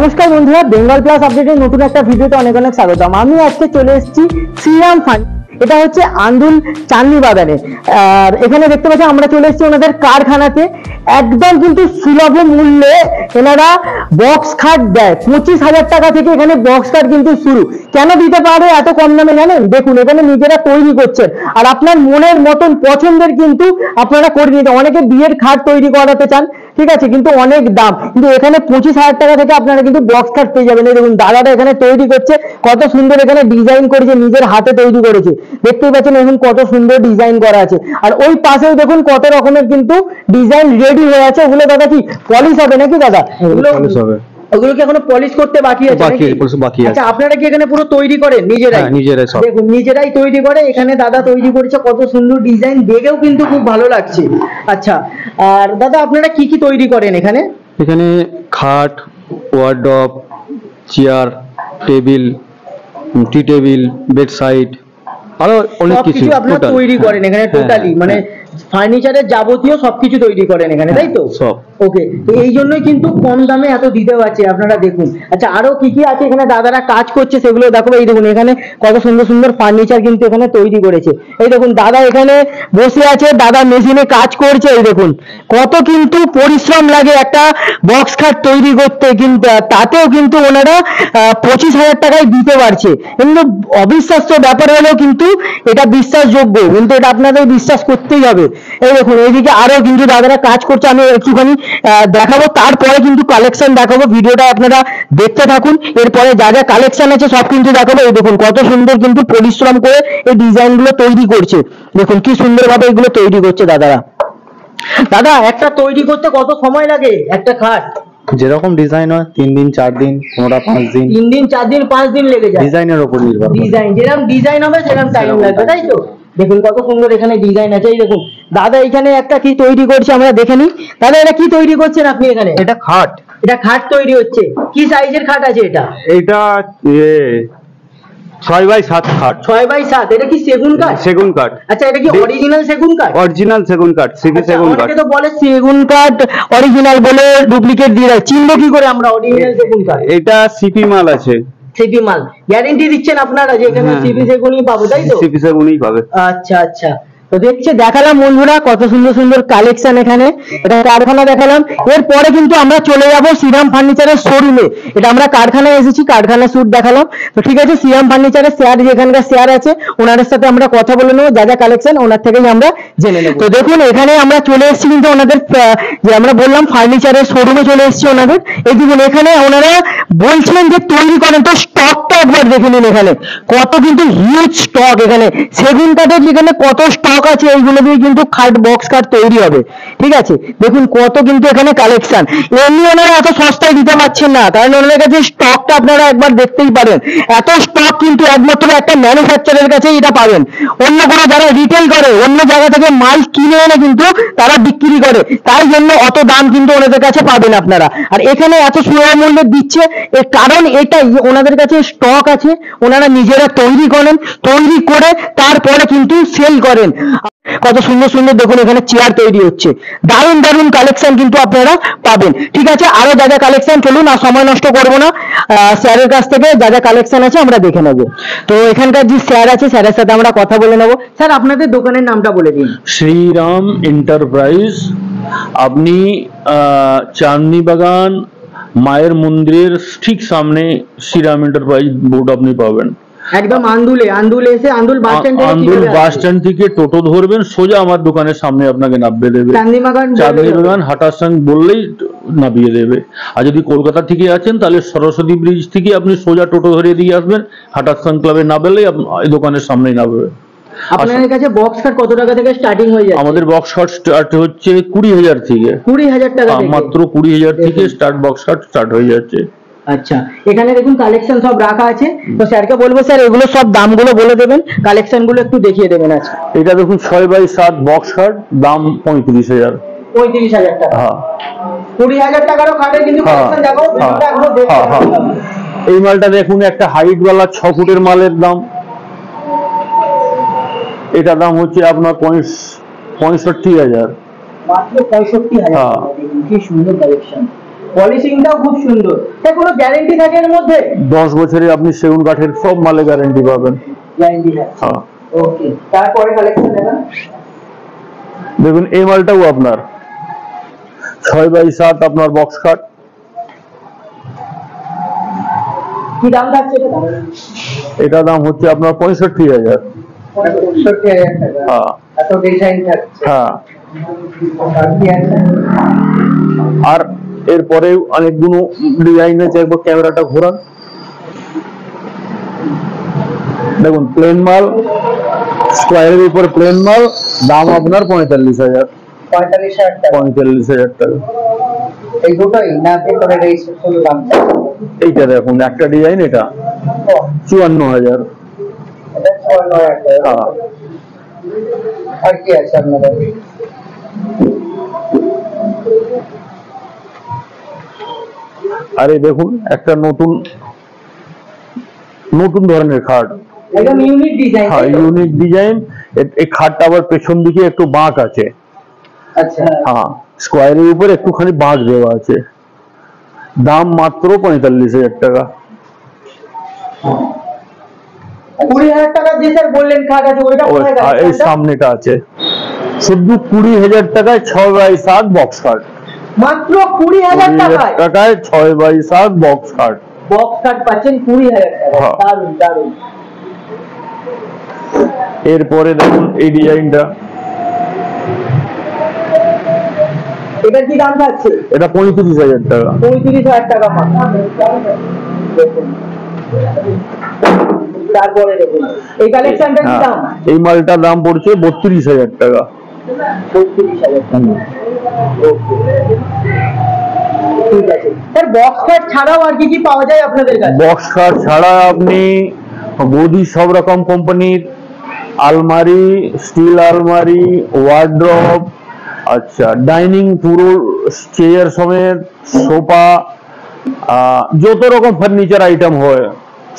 নমস্কার বন্ধুরা, বেঙ্গল প্লাস আপডেটের নতুন একটা ভিডিওতে অনেক অনেক স্বাগতম। আমি আজকে চলে এসেছি শ্রীরাম ফার্নিচার, এটা হচ্ছে আন্দুল চাঁদনি বাগানে। আর এখানে দেখতে পাচ্ছি আমরা চলে এসেছি ওনাদের কারখানাতে। একদম কিন্তু সুলভ মূল্যে এনারা বক্স খাট দেয়। 25,000 টাকা থেকে এখানে বক্স খাট কিন্তু শুরু। কেন দিতে পারে এত কম দামে জানেন? দেখুন, এখানে নিজেরা তৈরি করছেন আর আপনার মনের মতন পছন্দের কিন্তু আপনারা করে নিতে। অনেকে বিয়ের খাট তৈরি করাতে চান, ঠিক আছে, কিন্তু অনেক দাম, কিন্তু এখানে 25,000 টাকা থেকে আপনারা কিন্তু বক্স খাট পেয়ে যাবেন। এই দেখুন দাদারা এখানে তৈরি করছে, কত সুন্দর এখানে ডিজাইন করেছে, নিজের হাতে তৈরি করেছে। দেখতেই পাচ্ছেন এখন কত সুন্দর ডিজাইন করা আছে। আর ওই পাশেও দেখুন কত রকমের কিন্তু ডিজাইন রেডি হয়ে আছে। ওগুলো দাদা কি পলিশ হবে নাকি দাদা? পলিশ হবে। ওগুলো কি এখনো পলিশ করতে বাকি আছে? বাকি আছে। আচ্ছা, আপনারা কি এখানে পুরো তৈরি করেন নিজেরাই? নিজেরাই সব। দেখুন নিজেরাই তৈরি করে। এখানে দাদা তৈরি করেছে, কত সুন্দর ডিজাইন, দেখেও কিন্তু খুব ভালো লাগছে। আচ্ছা, আর দাদা আপনারা কি কি তৈরি করেন এখানে? এখানে খাট, ওয়ার্ডরোব, চেয়ার, টেবিল, টি টেবিল, বেড সাইড, আরো অনেক কিছু আপনারা তৈরি করেন এখানে টোটালি, মানে ফার্নিচারের যাবতীয় সবকিছু তৈরি করেন এখানে, তাই তো? সব। ওকে, এই জন্যই কিন্তু কম দামে এত দিতে পারছে, আপনারা দেখুন। আচ্ছা, আরো কি কি আছে এখানে দাদারা কাজ করছে সেগুলো দেখো। এই দেখুন এখানে কত সুন্দর সুন্দর ফার্নিচার কিন্তু এখানে তৈরি করেছে। এই দেখুন দাদা এখানে বসে আছে, দাদা মেশিনে কাজ করছে। এই দেখুন কত কিন্তু পরিশ্রম লাগে একটা বক্স খাট তৈরি করতে, কিন্তু তাতেও কিন্তু ওনারা 25,000 টাকায় দিতে পারছে। কিন্তু অবিশ্বাস্য ব্যাপার হলেও কিন্তু এটা বিশ্বাসযোগ্য, কিন্তু এটা আপনাদের বিশ্বাস করতেই হবে। এই দেখুন এইদিকে আরো কিন্তু দাদারা কাজ করছে, আমি একটুখানি দেখাবো, তারপরে কিন্তু কালেকশন দেখাবো। ভিডিওটা আপনারা দেখতে থাকুন, এরপরে যা যা কালেকশন আছে সব কিন্তু দেখাবো। এই দেখুন কত সুন্দর কিন্তু পরিশ্রম করে এই ডিজাইন গুলো তৈরি করছে। দেখুন কি সুন্দরভাবে এগুলো তৈরি করছে দাদারা। দাদা একটা তৈরি করতে কত সময় লাগে একটা খাট? যেরকম ডিজাইন হয় 3 দিন 4 দিন, কোনটা 5 দিন। 3 দিন 4 দিন 5 দিন লেগে যায়, ডিজাইনের উপর নির্ভর। ডিজাইন যেরকম ডিজাইন হবে সেরকম টাইম লাগবে, তাই তো? দেখুন কত সুন্দর এখানে ডিজাইন আছে। এই দেখুন দাদা এখানে একটা কি তৈরি করছে, আমরা দেখে নিই। দাদা এটা কি তৈরি করছেন আপনি এখানে? এটা খাট। এটা খাট তৈরি হচ্ছে। কি সাইজের খাট আছে এটা? এটা 6x7 খাট। 6x7। এটা কি সেগুন কাঠ? সেগুন কাঠ। আচ্ছা, এটা কি অরিজিনাল সেগুন কাঠ? অরিজিনাল সেগুন কাঠ, সিপি সেগুন কাঠ। অনেকে তো বলে সেগুন কাঠ অরিজিনাল বলে ডুপ্লিকেট দিয়ে দেয়, চিনবো কি করে আমরা অরিজিনাল সেগুন কাঠ? এটা সিপি মাল আছে। সিপি মাল গ্যারান্টি দিচ্ছেন আপনারা যে এখানে সিপি সেগুনই পাবো, তাই তো? সিপি সেগুনই পাবে। আচ্ছা আচ্ছা, তো দেখছে দেখালাম বন্ধুরা কত সুন্দর সুন্দর কালেকশন এখানে, এটা কারখানা দেখালাম। এরপরে কিন্তু আমরা চলে যাব শ্রীরাম ফার্নিচারের শোরুমে। এটা আমরা কারখানায় এসেছি, কারখানা স্যুট দেখালাম। তো ঠিক আছে, শ্রীরাম ফার্নিচারের শেয়ার যেখানকার শেয়ার আছে ওনাদের সাথে আমরা কথা বলে নেবো, যা যা কালেকশন ওনার থেকেই আমরা জেনে নেবো। তো দেখুন এখানে আমরা চলে এসেছি কিন্তু ওনাদের যে আমরা বললাম ফার্নিচারের শোরুমে চলে এসেছি ওনাদের। এই দেখুন এখানে ওনারা বলছিলেন যে তৈরি করেন, তো স্টকটা একবার দেখে নিন। এখানে কত কিন্তু হিউজ স্টক, এখানে সেগুন কাঠের যেখানে কত স্টক আছে, এইগুলো দিয়ে কিন্তু খাট বক্স খাট তৈরি হবে, ঠিক আছে? দেখুন কত কিন্তু এখানে কালেকশন। এমনি ওনারা এত সস্তায় দিতে পারছেন না, কারণ ওনাদের কাছে স্টকটা আপনারা একবার দেখতেই পারেন। এত স্টক কিন্তু একমাত্র একটা ম্যানুফ্যাকচারের কাছেই এটা পাবেন। অন্য কোনো যারা রিটেল করে অন্য জায়গা থেকে মাল কিনে এনে কিন্তু তারা বিক্রি করে, তাই জন্য অত দাম কিন্তু ওনাদের কাছে পাবেন আপনারা। আর এখানে এত সুলভ মূল্যে দিচ্ছে এর কারণ এটাই, ওনাদের কাছে স্টক আছে, ওনারা নিজেরা তৈরি করেন, তৈরি করে তারপরে কিন্তু সেল করেন। কত সুন্দর সুন্দর দেখুন এখানে চেয়ার তৈরি হচ্ছে, দারুণ দারুণ কালেকশন কিন্তু আপনারা পাবেন। ঠিক আছে, আরো যা যা কালেকশন, চলুন আর সময় নষ্ট করবো না, স্যারের কাছ থেকে যা যা কালেকশন আছে আমরা দেখে নেবো। তো এখানকার যে স্যার আছে স্যারের সাথে আমরা কথা বলে নেবো। স্যার আপনাদের দোকানের নামটা বলে দিন। শ্রীরাম এন্টারপ্রাইজ। আপনি চাঁদনি বাগান মায়ের মন্দিরের ঠিক সামনে শ্রীরাম এন্টারপ্রাইজ বোর্ড আপনি পাবেন। একদম আন্দুলে এসে আন্দুল বাস স্ট্যান্ড থেকে আন্দুল বাস স্ট্যান্ড থেকে টোটো ধরবেন, সোজা আমার দোকানের সামনে আপনাকে নামিয়ে দেবে। চাঁদনি বাগান হাঁটার সঙ্গে বললেই নামিয়ে দেবে। আর যদি কলকাতা থেকে আছেন তাহলে সরস্বতী ব্রিজ থেকে আপনি সোজা টোটো ধরে দিয়ে আসবেন, হাঁটার সঙ্গে ক্লাবে নামলেই দোকানের সামনেই নামবে। আপনাদের কাছে বক্স কাট কত টাকা থেকে স্টার্টিং হয়ে যায়? আমাদের বক্স কাট স্টার্ট হচ্ছে 20,000 থেকে। 20,000 টাকা থেকে? মাত্র 20,000 থেকে স্টার্ট বক্স কাট স্টার্ট হয়ে যাচ্ছে। আচ্ছা, এখানে দেখুন কালেকশন সব রাখা আছে, তো স্যারকে বলবো স্যার এগুলো সব দামগুলো বলে দেবেন, কালেকশন গুলো একটু দেখিয়ে দেবেন। আচ্ছা, এটা দেখুন 6x7 বক্স কাট, দাম 35,000। 35,000 টাকা? হ্যাঁ। 20,000 টাকারও কাটে কিন্তু কালেকশন দেখো, ভিডিওটা এখনো দেখতে। এই মালটা দেখুন, একটা হাইট ওয়ালা 6 ফুটের মালের দাম, এটা দাম হচ্ছে আপনার 65,000। মাত্র 65,000। হ্যাঁ। কি সুন্দর কালেকশন, পলিশিংটাও খুব সুন্দর। তাই কোনো গ্যারান্টি থাকে এর মধ্যে? 10 বছরে আপনি সেগুন কাঠের সব মালে গ্যারান্টি পাবেন। গ্যারান্টি আছে? হ্যাঁ। ওকে, তারপরে কালেকশন দেখান। দেখুন এই মালটাও আপনার 6x7 আপনার বক্স কাট। কি দাম থাকছে এটা? এটা দাম হচ্ছে আপনার 65,000। 65,000 টাকা? হ্যাঁ। এত ডিজাইন থাকছে? হ্যাঁ। আর কি আছে? আর এরপরেও অনেকগুলো ডিজাইন আছে, একবার ক্যামেরাটা ঘোরান। দেখুন প্লেন মাল, স্কোয়ারের উপর প্লেন মাল, দাম আপনার 45,000। 45,000 টাকা? 45,000 টাকা। এই দুটোই না ভেতরের এই শুধু দাম? এইটা দেখুন একটা ডিজাইন, এটা 54,000। এটা 54,000 টাকা? হ্যাঁ। আর কি আছে আপনাদের? আরে দেখুন একটা নতুন ধরনের খাট, একদম ইউনিক ডিজাইন। হ্যাঁ ইউনিক ডিজাইন। এই খাটটা আবার পেছন দিকে একটু বাঁক আছে। আচ্ছা। হ্যাঁ, স্কোয়ারের উপর একটুখানি বাঁক দেওয়া আছে, দাম মাত্র 45,000 টাকা। 20,000 টাকা যে স্যার বললেন খাট আছে, ওইটা কোথায় গেল? এই সামনেটা আছে, শুধু 20,000 টাকায় 6x7 বক্স কাট। মাত্র 20,000 টাকায় 6x7 box cut. Box cut পাচ্ছেন 20,000 টাকা? দারুন দারুন। এরপরে দেখুন এই ডিজাইনটা, এটা কি দাম থাকছে? এটা 35,000 টাকা। 35,000 টাকা মাত্র। তারপরে দেখুন এই কালেকশনটা কি দাম? এই মালটার দাম পড়ছে 32,000 টাকা। 32,000 টাকা। ঠিক আছে স্যার, বক্স কাট ছাড়াও আর কি কি পাওয়া যায় আপনাদের কাছে? বক্স কাট ছাড়া আপনি গদি সব রকম কোম্পানির আলমারি, স্টিল আলমারি, ওয়ার্ড্রপ, আচ্ছা ডাইনিং পুরো চেয়ার সমেত, সোফা, যত রকম ফার্নিচার আইটেম হয়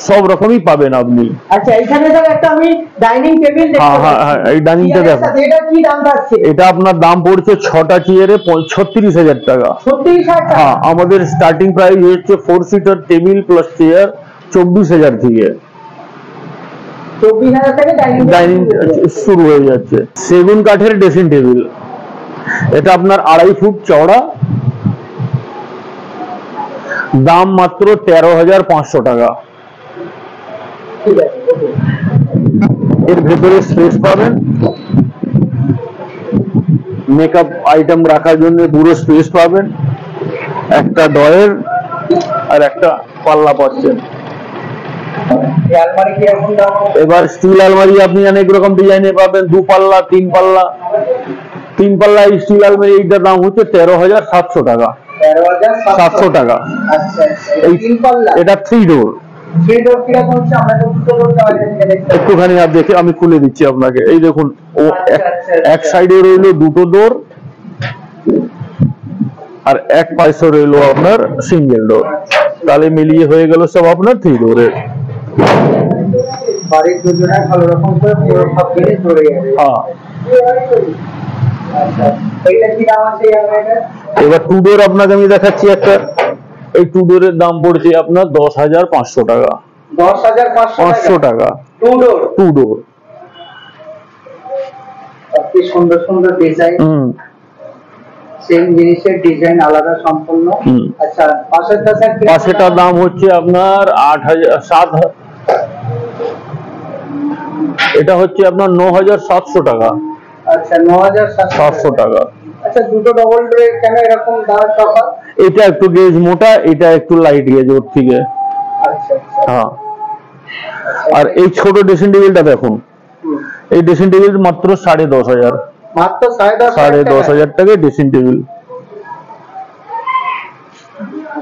সব রকমই পাবেন আপনি। আচ্ছা, এখানে স্যার একটা আমি ডাইনিং টেবিল দেখতে পাচ্ছি। হ্যাঁ, এই ডাইনিংটা দেখুন। এটা কি দাম থাকছে? এটা আপনার দাম পড়ছে 6টা চেয়ারে 36,000 টাকা। 36,000 টাকা? হ্যাঁ, আমাদের স্টার্টিং প্রাইস হচ্ছে 4 সিটার টেবিল প্লাস চেয়ার 24,000 থেকে 24,000 টাকা ডাইনিং শুরু হয়ে যাচ্ছে। সেগুন কাঠের ড্রেসিং টেবিল, এটা আপনার 2.5 ফুট চওড়া, দাম মাত্র 13,500 টাকা। ঠিক আছে। এর ভেতরে স্পেস পাবেন, মেকআপ আইটেম রাখার জন্য পুরো স্পেস পাবেন, একটা ডয়ের আর একটা পাল্লা পাচ্ছেন। এবার স্টিল আলমারি আপনি অনেক রকম ডিজাইনে পাবেন, 2 পাল্লা 3 পাল্লা। 3 পাল্লা স্টিল আলমারি, এইটার দাম হচ্ছে 13,700 টাকা। 700 টাকা। এটা 3 ডোর। একটুখানি আর দেখে আমি খুলে দিচ্ছি আপনাকে। এই দেখুন, ও এক সাইডে রইলো 2টো ডোর আর এক পাশে রইলো আপনার সিঙ্গেল ডোর, তাহলে মিলিয়ে হয়ে গেল সব আপনার 3 ডোরের। বাড়ির দুজনে ভালো রকম করে পুরো সব জিনিস ধরে যাবে। হ্যাঁ, আচ্ছা, এইটা কি দাম আছে এটা? এবার টু ডোর আপনাকে আমি দেখাচ্ছি একটা। এই টু ডোরের দাম পড়ছে আপনার 10,500 টাকা। 10,500 টাকা টু ডোর। টু ডোর। কি সুন্দর সুন্দর ডিজাইন, সেম জিনিসের ডিজাইন আলাদা সম্পূর্ণ। আচ্ছা, পাশেরটার দাম হচ্ছে আপনার 8,000 এটা হচ্ছে আপনার 9,700 টাকা। আচ্ছা, 9,700 টাকা। আচ্ছা, দুটো ডবল ডোরে কেন এরকম দাম তফাৎ? এটা একটু গেজ মোটা, এটা একটু লাইট গেজ ওর থেকে। আচ্ছা আচ্ছা। হ্যাঁ। আর এই ছোট ড্রেসিং টেবিলটা দেখুন, এই ড্রেসিং টেবিল মাত্র 10,500। মাত্র 10,500 টাকা ড্রেসিং টেবিল।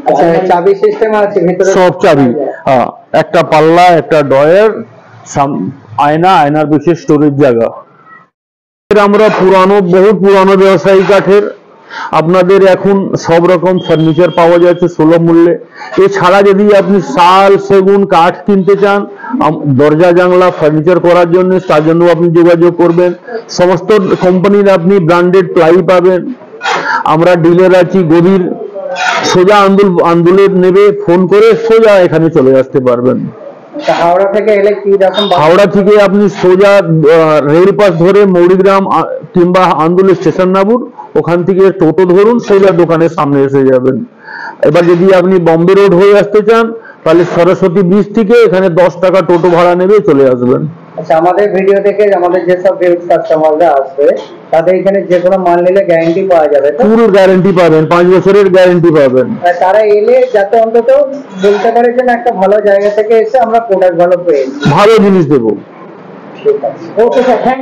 আচ্ছা, চাবি সিস্টেম আছে ভিতরে? সব চাবি, হ্যাঁ। একটা পাল্লা, একটা ডয়ার, আয়না, আয়নার পিছনে স্টোরেজ জায়গা। আমরা বহু পুরানো ব্যবসায়ী কাঠের আপনাদের এখন সব রকম ফার্নিচার পাওয়া যাচ্ছে সুলভ মূল্যে। এছাড়া যদি আপনি শাল, সেগুন কাঠ কিনতে চান, দরজা জানলা ফার্নিচার করার জন্য, তার জন্য আপনি যোগাযোগ করবেন। সমস্ত কোম্পানির আপনি ব্র্যান্ডেড প্লাই পাবেন। আমরা ডিলার আছি গভীর, সোজা আন্দুলের নেবে, ফোন করে সোজা এখানে চলে আসতে পারবেন। হাওড়া থেকে এলে কি রকম? হাওড়া থেকে আপনি সোজা রেল পাস ধরে মৌরিগ্রাম কিংবা আন্দুল স্টেশন নামুন, ওখান থেকে টোটো ধরুন, সোজা দোকানের সামনে এসে যাবেন। এবার যদি আপনি বম্বে রোড হয়ে আসতে চান, তাহলে সরস্বতী ব্রিজ থেকে এখানে 10 টাকা টোটো ভাড়া নেবে, চলে আসবেন। আচ্ছা, আমাদের ভিডিও দেখে আমাদের যেসব ভিউজ কাস্টমাররা আসবে, তাদের এখানে যে কোনো মাল নিলে গ্যারান্টি পাওয়া যাবে? পুরো গ্যারান্টি পাবেন, 5 বছরের গ্যারান্টি পাবেন। তারা এলে যাতে অন্তত বলতে পারে যে একটা ভালো জায়গা থেকে এসে আমরা প্রোডাক্ট ভালো পেয়েছি, ভালো জিনিস দেবো। ঠিক আছে, ওকে স্যার, থ্যাংক